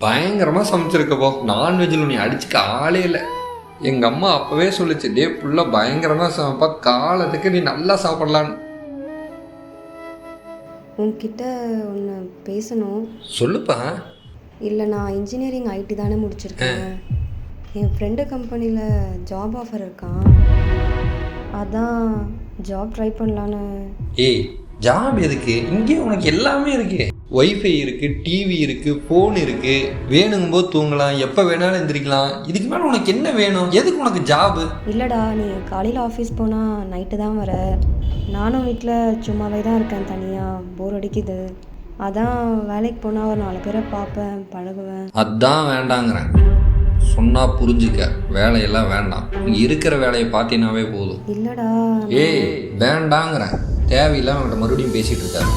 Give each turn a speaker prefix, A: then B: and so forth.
A: பயங்கரமாக சமைச்சிருக்கப்போ. நான்வெஜ்ஜில் நீ அடிச்சுக்க ஆளே இல்லை. எங்கள் அம்மா அப்போவே சொல்லிச்சு, டே புள்ள பயங்கரமாக சமைப்பா, காலத்துக்கு நீ நல்லா சாப்பிடலான்னு.
B: உன்கிட்ட ஒன்று பேசணும்.
A: சொல்லுப்பா.
B: இல்லை, நான் இன்ஜினியரிங் ஐடி தானே முடிச்சிருக்கேன். என் ஃப்ரெண்டு கம்பெனியில் ஜாப் ஆஃபர் இருக்கான். அதான் ஜாப் ட்ரை பண்ணலான்னு.
A: ஏய், ஜாப் எதுக்கு? இங்கே உனக்கு எல்லாமே இருக்கு. ஒய்ஃபை இருக்கு, டிவி இருக்கு, ஃபோன் இருக்கு. வேணுங்கும்போது தூங்கலாம், எப்போ வேணாலும் எந்திரிக்கலாம். இதுக்கு மேலே உனக்கு என்ன வேணும்? எதுக்கு உனக்கு ஜாபு?
B: இல்லைடா, நீ காலையில் ஆஃபீஸ் போனால் நைட்டு தான் வர. நானும் வீட்டில் சும்மாவே தான் இருக்கேன், தனியாக போர் அடிக்குது. அதான் வேலைக்கு போனால் ஒரு 4 பேரை பார்ப்பேன், பழகுவேன்.
A: அதான் வேண்டாங்கிறேன். சொன்னால் புரிஞ்சுக்க. வேலையெல்லாம் வேண்டாம். நீ இருக்கிற வேலையை பார்த்தீங்கன்னாவே போதும்.
B: இல்லைடா.
A: ஏய், வேண்டாங்கிறேன். தேவையில்லாம அவன்கிட்ட மறுபடியும் பேசிகிட்டு இருக்காரு.